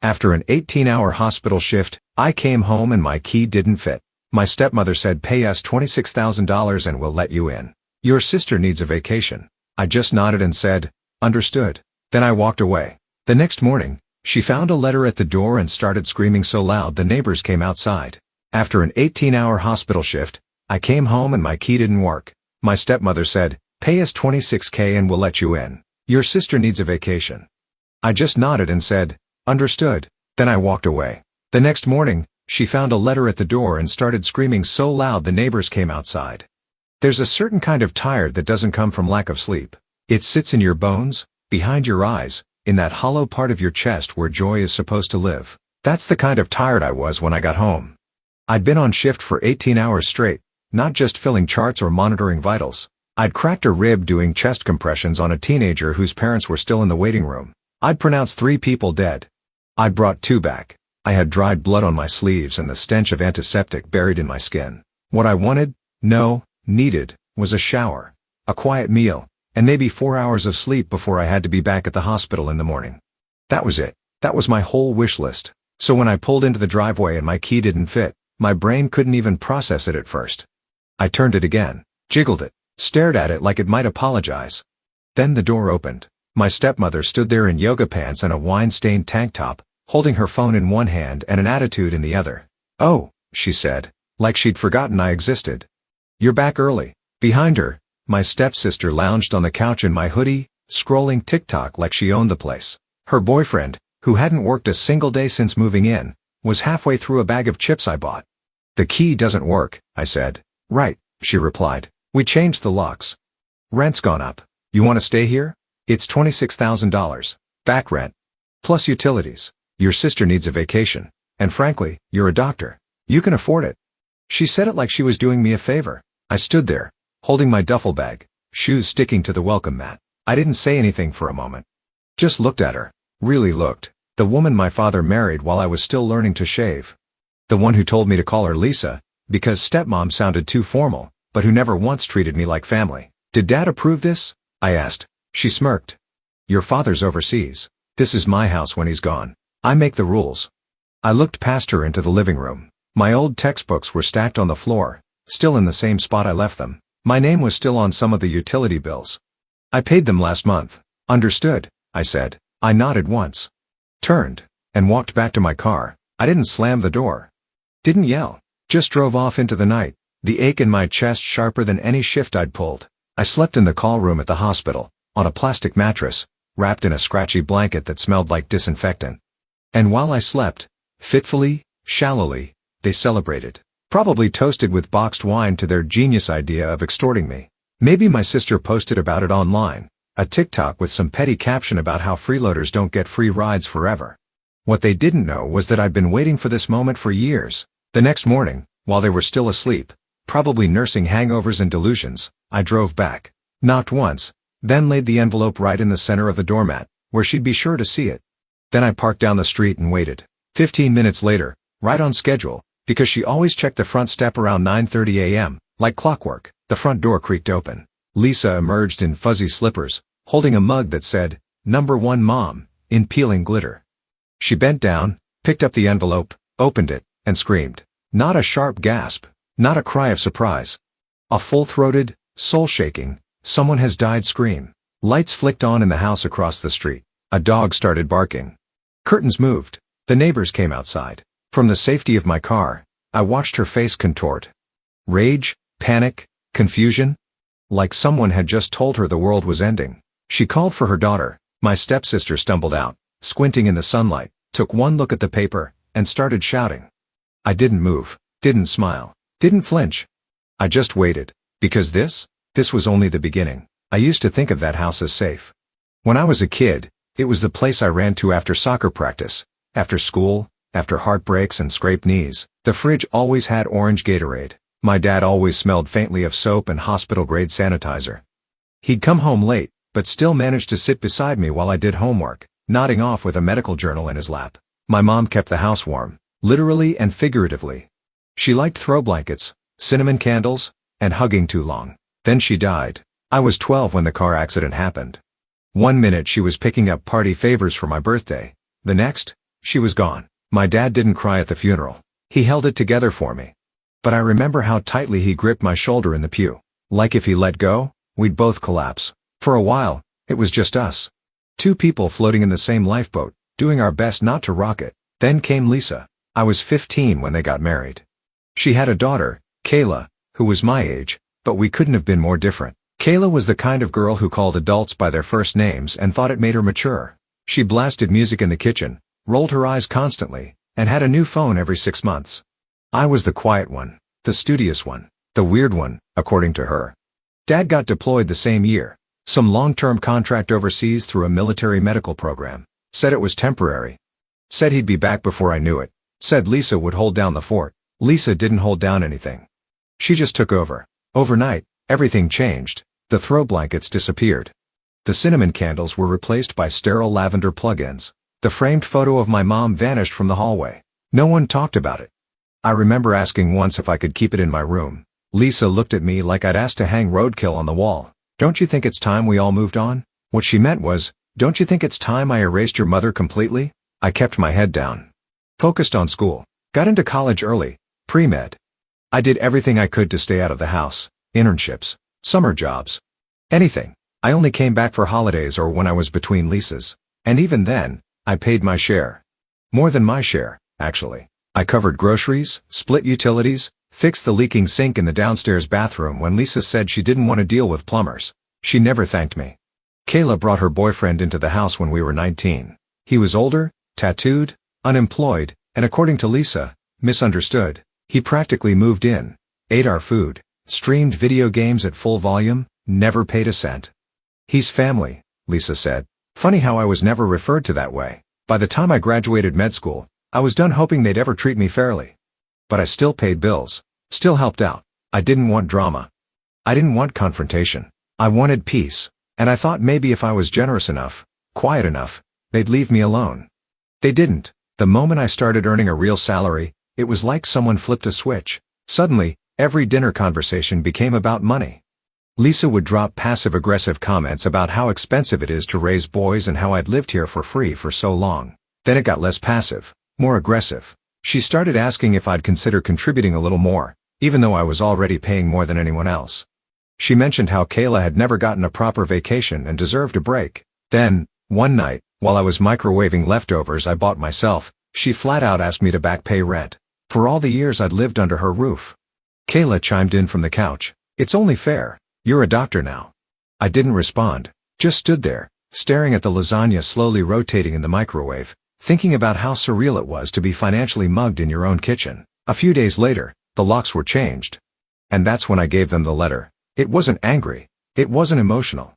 After an 18-hour hospital shift, I came home and my key didn't fit. My stepmother said, "Pay us $26,000 and we'll let you in. Your sister needs a vacation." I just nodded and said, "Understood." Then I walked away. The next morning, she found a letter at the door and started screaming so loud the neighbors came outside. After an 18-hour hospital shift, I came home and my key didn't work. My stepmother said, "Pay us $26K and we'll let you in. Your sister needs a vacation." I just nodded and said, "Understood." Then I walked away. The next morning, she found a letter at the door and started screaming so loud the neighbors came outside. There's a certain kind of tired that doesn't come from lack of sleep. It sits in your bones, behind your eyes, in that hollow part of your chest where joy is supposed to live. That's the kind of tired I was when I got home. I'd been on shift for 18 hours straight, not just filling charts or monitoring vitals. I'd cracked a rib doing chest compressions on a teenager whose parents were still in the waiting room. I'd pronounced 3 people dead. I'd brought 2 back. I had dried blood on my sleeves and the stench of antiseptic buried in my skin. What I needed, was a shower, a quiet meal, and maybe 4 hours of sleep before I had to be back at the hospital in the morning. That was it. That was my whole wish list. So when I pulled into the driveway and my key didn't fit, my brain couldn't even process it at first. I turned it again, jiggled it, stared at it like it might apologize. Then the door opened. My stepmother stood there in yoga pants and a wine-stained tank top, holding her phone in one hand and an attitude in the other. "Oh," she said, like she'd forgotten I existed. "You're back early." Behind her, my stepsister lounged on the couch in my hoodie, scrolling TikTok like she owned the place. Her boyfriend, who hadn't worked a single day since moving in, was halfway through a bag of chips I bought. "The key doesn't work," I said. "Right," she replied. "We changed the locks. Rent's gone up. You want to stay here? It's $26,000. Back rent. Plus utilities. Your sister needs a vacation. And frankly, you're a doctor. You can afford it." She said it like she was doing me a favor. I stood there, holding my duffel bag, shoes sticking to the welcome mat. I didn't say anything for a moment. Just looked at her. Really looked. The woman my father married while I was still learning to shave. The one who told me to call her Lisa, because stepmom sounded too formal, but who never once treated me like family. "Did Dad approve this?" I asked. She smirked. "Your father's overseas. This is my house when he's gone. I make the rules." I looked past her into the living room. My old textbooks were stacked on the floor, still in the same spot I left them. My name was still on some of the utility bills. "I paid them last month." "Understood," I said. I nodded once, turned, and walked back to my car. I didn't slam the door. Didn't yell. Just drove off into the night, the ache in my chest sharper than any shift I'd pulled. I slept in the call room at the hospital, on a plastic mattress, wrapped in a scratchy blanket that smelled like disinfectant. And while I slept, fitfully, shallowly, they celebrated. Probably toasted with boxed wine to their genius idea of extorting me. Maybe my sister posted about it online, a TikTok with some petty caption about how freeloaders don't get free rides forever. What they didn't know was that I'd been waiting for this moment for years. The next morning, while they were still asleep, probably nursing hangovers and delusions, I drove back, knocked once, then laid the envelope right in the center of the doormat, where she'd be sure to see it. Then I parked down the street and waited. 15 minutes later, right on schedule, because she always checked the front step around 9:30 a.m., like clockwork, the front door creaked open. Lisa emerged in fuzzy slippers, holding a mug that said, "Number 1 Mom," in peeling glitter. She bent down, picked up the envelope, opened it, and screamed. Not a sharp gasp, not a cry of surprise. A full-throated, soul-shaking, "someone has died" scream. Lights flicked on in the house across the street. A dog started barking. Curtains moved. The neighbors came outside. From the safety of my car, I watched her face contort. Rage, panic, confusion. Like someone had just told her the world was ending. She called for her daughter. My stepsister stumbled out, squinting in the sunlight, took one look at the paper, and started shouting. I didn't move, didn't smile, didn't flinch. I just waited, because this was only the beginning. I used to think of that house as safe. When I was a kid, it was the place I ran to after soccer practice, after school, after heartbreaks and scraped knees. The fridge always had orange Gatorade. My dad always smelled faintly of soap and hospital-grade sanitizer. He'd come home late, but still managed to sit beside me while I did homework, nodding off with a medical journal in his lap. My mom kept the house warm, literally and figuratively. She liked throw blankets, cinnamon candles, and hugging too long. Then she died. I was 12 when the car accident happened. One minute she was picking up party favors for my birthday. The next, She was gone. My dad didn't cry at the funeral. He held it together for me. But I remember how tightly he gripped my shoulder in the pew. Like if he let go, we'd both collapse. For a while, it was just us. Two people floating in the same lifeboat, doing our best not to rock it. Then came Lisa. I was 15 when they got married. She had a daughter, Kayla, who was my age, but we couldn't have been more different. Kayla was the kind of girl who called adults by their first names and thought it made her mature. She blasted music in the kitchen, rolled her eyes constantly, and had a new phone every 6 months. I was the quiet one, the studious one, the weird one, according to her. Dad got deployed the same year. Some long-term contract overseas through a military medical program. Said it was temporary. Said he'd be back before I knew it. Said Lisa would hold down the fort. Lisa didn't hold down anything. She just took over. Overnight, everything changed. The throw blankets disappeared. The cinnamon candles were replaced by sterile lavender plug-ins. The framed photo of my mom vanished from the hallway. No one talked about it. I remember asking once if I could keep it in my room. Lisa looked at me like I'd asked to hang roadkill on the wall. Don't you think it's time we all moved on? What she meant was, don't you think it's time I erased your mother completely? I kept my head down. Focused on school. Got into college early. Pre-med. I did everything I could to stay out of the house. Internships. Summer jobs. Anything. I only came back for holidays or when I was between leases. And even then, I paid my share. More than my share, actually. I covered groceries, split utilities, fixed the leaking sink in the downstairs bathroom when Lisa said she didn't want to deal with plumbers. She never thanked me. Kayla brought her boyfriend into the house when we were 19. He was older, tattooed, unemployed, and according to Lisa, misunderstood. He practically moved in, ate our food, streamed video games at full volume, never paid a cent. He's family, Lisa said. Funny how I was never referred to that way. By the time I graduated med school, I was done hoping they'd ever treat me fairly. But I still paid bills, still helped out. I didn't want drama. I didn't want confrontation. I wanted peace, and I thought maybe if I was generous enough, quiet enough, they'd leave me alone. They didn't. The moment I started earning a real salary, it was like someone flipped a switch. Suddenly, every dinner conversation became about money. Lisa would drop passive-aggressive comments about how expensive it is to raise boys and how I'd lived here for free for so long. Then it got less passive, more aggressive. She started asking if I'd consider contributing a little more, even though I was already paying more than anyone else. She mentioned how Kayla had never gotten a proper vacation and deserved a break. Then, one night, while I was microwaving leftovers I bought myself, she flat out asked me to back pay rent. For all the years I'd lived under her roof. Kayla chimed in from the couch. It's only fair. You're a doctor now. I didn't respond, just stood there, staring at the lasagna slowly rotating in the microwave, thinking about how surreal it was to be financially mugged in your own kitchen. A few days later, the locks were changed. And that's when I gave them the letter. It wasn't angry. It wasn't emotional.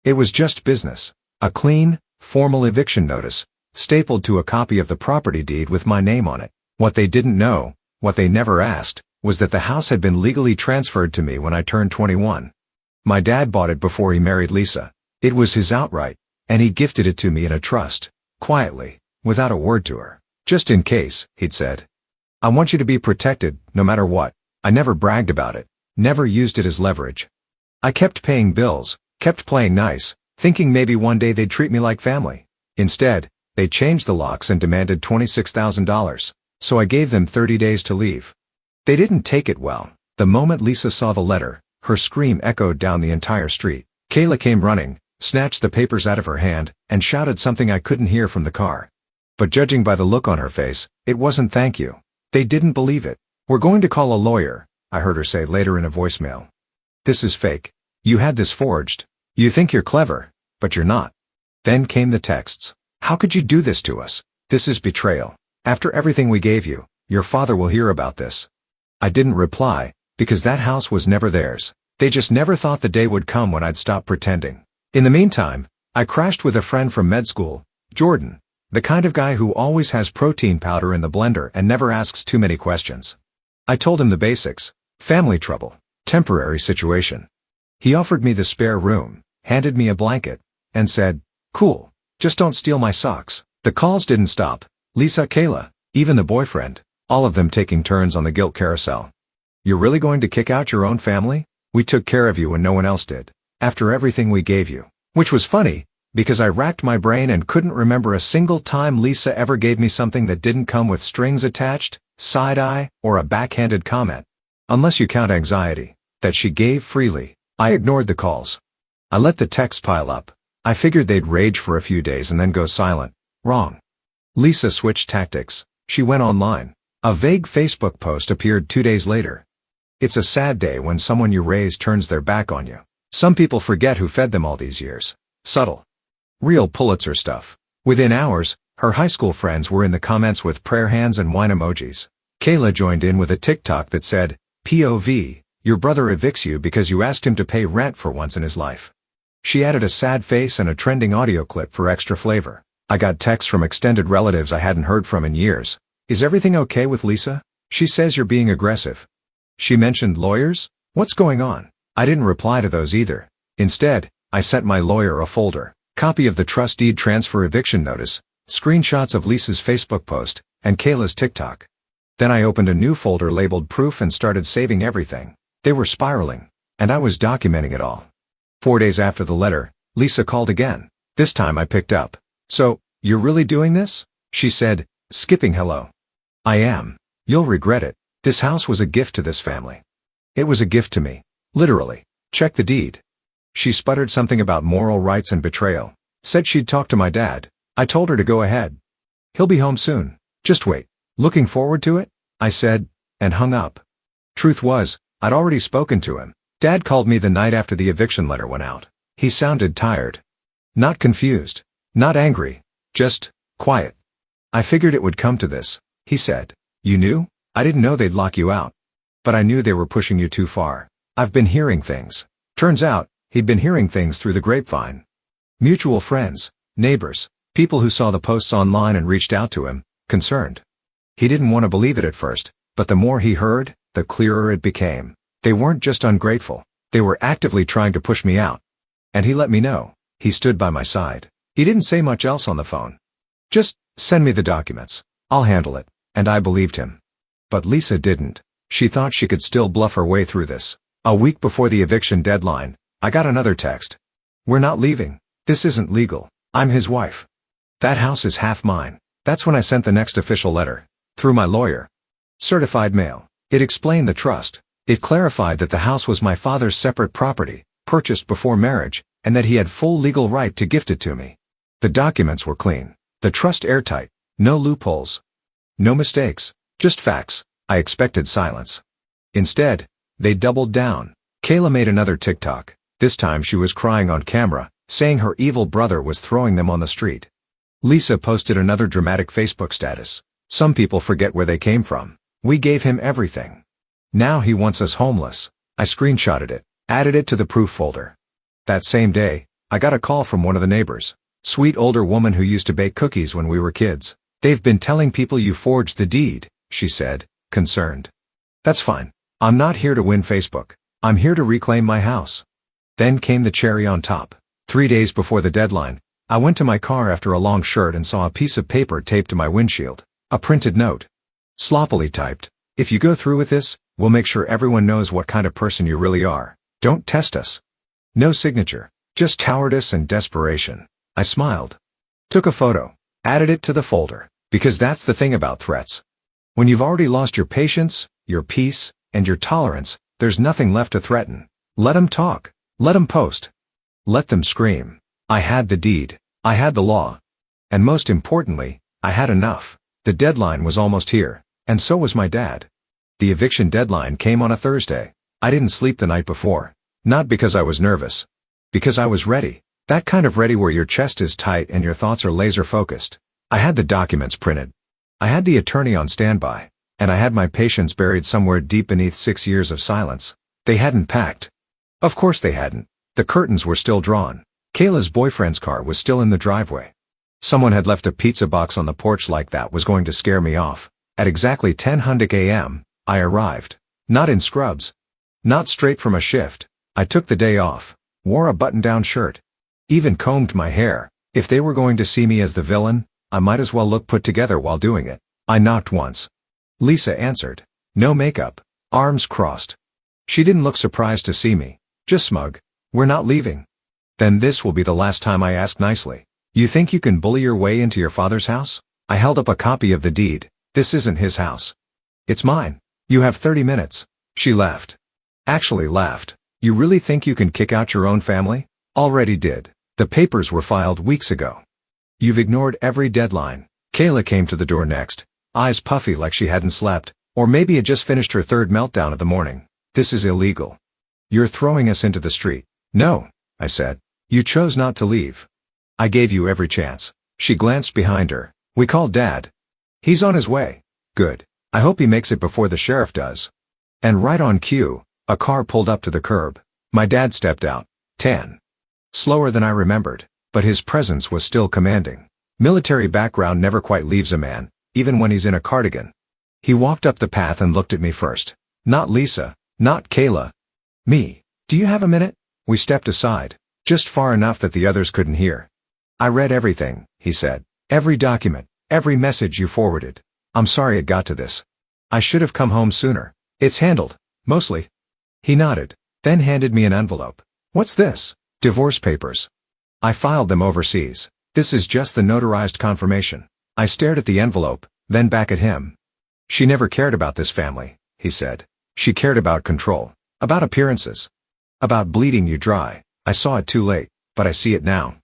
It was just business. A clean, formal eviction notice, stapled to a copy of the property deed with my name on it. What they didn't know, what they never asked, was that the house had been legally transferred to me when I turned 21. My dad bought it before he married Lisa. It was his outright, and he gifted it to me in a trust, quietly, without a word to her. Just in case, he'd said. I want you to be protected, no matter what. I never bragged about it, never used it as leverage. I kept paying bills, kept playing nice, thinking maybe one day they'd treat me like family. Instead, they changed the locks and demanded $26,000, so I gave them 30 days to leave. They didn't take it well. The moment Lisa saw the letter, her scream echoed down the entire street. Kayla came running, snatched the papers out of her hand, and shouted something I couldn't hear from the car. But judging by the look on her face, it wasn't thank you. They didn't believe it. We're going to call a lawyer, I heard her say later in a voicemail. This is fake. You had this forged. You think you're clever, but you're not. Then came the texts. How could you do this to us? This is betrayal. After everything we gave you, your father will hear about this. I didn't reply, because that house was never theirs. They just never thought the day would come when I'd stop pretending. In the meantime, I crashed with a friend from med school, Jordan, the kind of guy who always has protein powder in the blender and never asks too many questions. I told him the basics. Family trouble. Temporary situation. He offered me the spare room, handed me a blanket, and said, cool, just don't steal my socks. The calls didn't stop. Lisa, Kayla, even the boyfriend, all of them taking turns on the guilt carousel. You're really going to kick out your own family? We took care of you when no one else did. After everything we gave you. Which was funny, Because I racked my brain and couldn't remember a single time Lisa ever gave me something that didn't come with strings attached, side-eye, or a backhanded comment. Unless you count anxiety, that she gave freely. I ignored the calls. I let the texts pile up. I figured they'd rage for a few days and then go silent. Wrong. Lisa switched tactics. She went online. A vague Facebook post appeared 2 days later. It's a sad day when someone you raised turns their back on you. Some people forget who fed them all these years. Subtle. Real Pulitzer stuff. Within hours, her high school friends were in the comments with prayer hands and wine emojis. Kayla joined in with a TikTok that said, POV, your brother evicts you because you asked him to pay rent for once in his life. She added a sad face and a trending audio clip for extra flavor. I got texts from extended relatives I hadn't heard from in years. Is everything okay with Lisa? She says you're being aggressive. She mentioned lawyers? What's going on? I didn't reply to those either. Instead, I sent my lawyer a folder, copy of the trust deed transfer eviction notice, screenshots of Lisa's Facebook post, and Kayla's TikTok. Then I opened a new folder labeled proof and started saving everything. They were spiraling, and I was documenting it all. 4 days after the letter, Lisa called again. This time I picked up. So, you're really doing this? She said, skipping hello. I am. You'll regret it. This house was a gift to this family. It was a gift to me. Literally. Check the deed. She sputtered something about moral rights and betrayal. Said she'd talk to my dad. I told her to go ahead. He'll be home soon. Just wait. Looking forward to it? I said, and hung up. Truth was, I'd already spoken to him. Dad called me the night after the eviction letter went out. He sounded tired. Not confused. Not angry. Just quiet. I figured it would come to this, he said. You knew? I didn't know they'd lock you out. But I knew they were pushing you too far. I've been hearing things. Turns out, he'd been hearing things through the grapevine. Mutual friends, neighbors, people who saw the posts online and reached out to him, concerned. He didn't want to believe it at first, but the more he heard, the clearer it became. They weren't just ungrateful. They were actively trying to push me out. And he let me know. He stood by my side. He didn't say much else on the phone. Just, send me the documents. I'll handle it. And I believed him. But Lisa didn't. She thought she could still bluff her way through this. A week before the eviction deadline, I got another text. We're not leaving. This isn't legal. I'm his wife. That house is half mine. That's when I sent the next official letter. Through my lawyer. Certified mail. It explained the trust. It clarified that the house was my father's separate property, purchased before marriage, and that he had full legal right to gift it to me. The documents were clean. The trust airtight. No loopholes. No mistakes. Just facts. I expected silence. Instead, they doubled down. Kayla made another TikTok. This time she was crying on camera, saying her evil brother was throwing them on the street. Lisa posted another dramatic Facebook status. Some people forget where they came from. We gave him everything. Now he wants us homeless. I screenshotted it, added it to the proof folder. That same day, I got a call from one of the neighbors. Sweet older woman who used to bake cookies when we were kids. They've been telling people you forged the deed, she said, concerned. That's fine. I'm not here to win Facebook. I'm here to reclaim my house. Then came the cherry on top. 3 days before the deadline, I went to my car after a long shirt and saw a piece of paper taped to my windshield. A printed note. Sloppily typed. If you go through with this, we'll make sure everyone knows what kind of person you really are. Don't test us. No signature. Just cowardice and desperation. I smiled. Took a photo. Added it to the folder. Because that's the thing about threats. When you've already lost your patience, your peace, and your tolerance, there's nothing left to threaten. Let them talk. Let them post. Let them scream. I had the deed. I had the law. And most importantly, I had enough. The deadline was almost here, and so was my dad. The eviction deadline came on a Thursday. I didn't sleep the night before. Not because I was nervous. Because I was ready. That kind of ready where your chest is tight and your thoughts are laser focused. I had the documents printed. I had the attorney on standby. And I had my patience buried somewhere deep beneath 6 years of silence. They hadn't packed. Of course they hadn't. The curtains were still drawn. Kayla's boyfriend's car was still in the driveway. Someone had left a pizza box on the porch like that was going to scare me off. At exactly 10:00 a.m., I arrived. Not in scrubs. Not straight from a shift. I took the day off. Wore a button-down shirt. Even combed my hair. If they were going to see me as the villain, I might as well look put together while doing it. I knocked once. Lisa answered. No makeup. Arms crossed. She didn't look surprised to see me. Just smug. We're not leaving. Then this will be the last time I ask nicely. You think you can bully your way into your father's house? I held up a copy of the deed. This isn't his house. It's mine. You have 30 minutes. She laughed. Actually laughed. You really think you can kick out your own family? Already did. The papers were filed weeks ago. You've ignored every deadline. Kayla came to the door next, eyes puffy like she hadn't slept, or maybe had just finished her third meltdown of the morning. This is illegal. You're throwing us into the street. No, I said. You chose not to leave. I gave you every chance. She glanced behind her. We called Dad. He's on his way. Good. I hope he makes it before the sheriff does. And right on cue, a car pulled up to the curb. My dad stepped out. 10. Slower than I remembered, but his presence was still commanding. Military background never quite leaves a man, even when he's in a cardigan. He walked up the path and looked at me first. Not Lisa, not Kayla. Me. Do you have a minute? We stepped aside, just far enough that the others couldn't hear. I read everything, he said. Every document, every message you forwarded. I'm sorry it got to this. I should have come home sooner. It's handled, mostly. He nodded, then handed me an envelope. What's this? Divorce papers. I filed them overseas. This is just the notarized confirmation. I stared at the envelope, then back at him. She never cared about this family, he said. She cared about control, about appearances, about bleeding you dry. I saw it too late, but I see it now.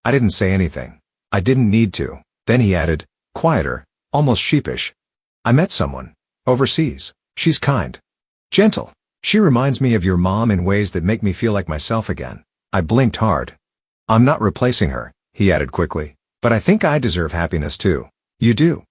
I didn't say anything. I didn't need to. Then he added, quieter, almost sheepish. I met someone. Overseas. She's kind. Gentle. She reminds me of your mom in ways that make me feel like myself again. I blinked hard. I'm not replacing her, he added quickly. But I think I deserve happiness too. You do.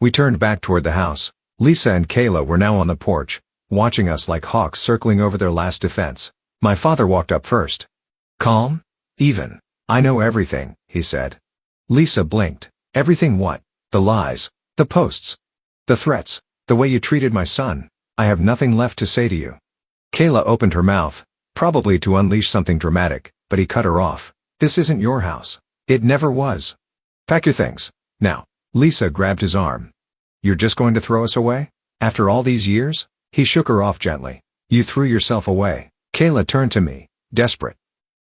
We turned back toward the house. Lisa and Kayla were now on the porch, watching us like hawks circling over their last defense. My father walked up first. Calm? Even. I know everything, he said. Lisa blinked. Everything what? The lies. The posts. The threats. The way you treated my son. I have nothing left to say to you. Kayla opened her mouth, probably to unleash something dramatic, but he cut her off. This isn't your house. It never was. Pack your things. Now. Lisa grabbed his arm. You're just going to throw us away? After all these years? He shook her off gently. You threw yourself away. Kayla turned to me, desperate.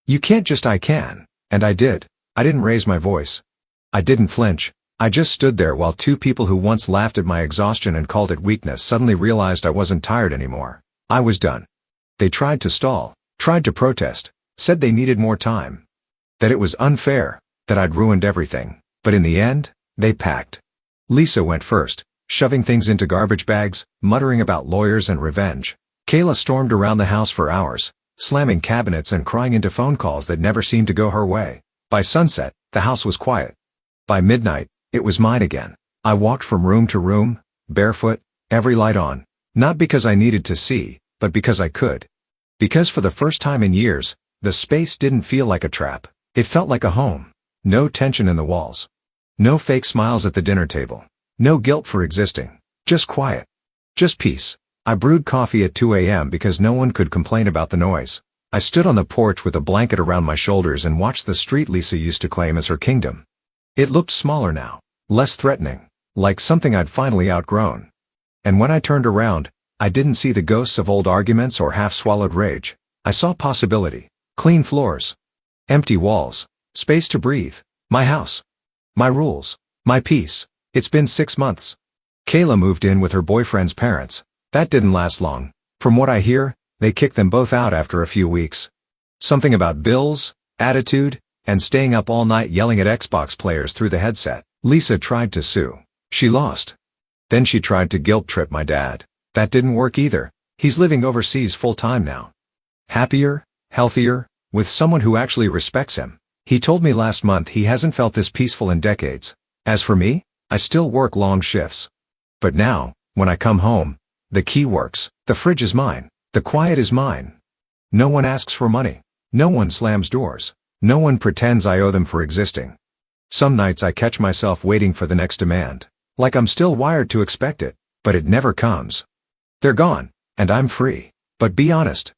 You can't just I can. And I did. I didn't raise my voice. I didn't flinch. I just stood there while two people who once laughed at my exhaustion and called it weakness suddenly realized I wasn't tired anymore. I was done. They tried to stall, tried to protest, said they needed more time. That it was unfair, that I'd ruined everything. But in the end, they packed. Lisa went first, shoving things into garbage bags, muttering about lawyers and revenge. Kayla stormed around the house for hours, slamming cabinets and crying into phone calls that never seemed to go her way. By sunset, the house was quiet. By midnight, it was mine again. I walked from room to room, barefoot, every light on, not because I needed to see, but because I could. Because for the first time in years, the space didn't feel like a trap. It felt like a home. No tension in the walls. No fake smiles at the dinner table. No guilt for existing. Just quiet. Just peace. I brewed coffee at 2 a.m. because no one could complain about the noise. I stood on the porch with a blanket around my shoulders and watched the street Lisa used to claim as her kingdom. It looked smaller now, less threatening, like something I'd finally outgrown. And when I turned around, I didn't see the ghosts of old arguments or half-swallowed rage. I saw possibility. Clean floors. Empty walls. Space to breathe. My house. My rules. My peace. It's been 6 months. Kayla moved in with her boyfriend's parents. That didn't last long. From what I hear, they kicked them both out after a few weeks. Something about bills, attitude, and staying up all night yelling at Xbox players through the headset. Lisa tried to sue. She lost. Then she tried to guilt-trip my dad. That didn't work either. He's living overseas full-time now. Happier, healthier, with someone who actually respects him. He told me last month he hasn't felt this peaceful in decades. As for me, I still work long shifts. But now, when I come home, the key works. The fridge is mine. The quiet is mine. No one asks for money. No one slams doors. No one pretends I owe them for existing. Some nights I catch myself waiting for the next demand. Like I'm still wired to expect it, but it never comes. They're gone, and I'm free. But be honest,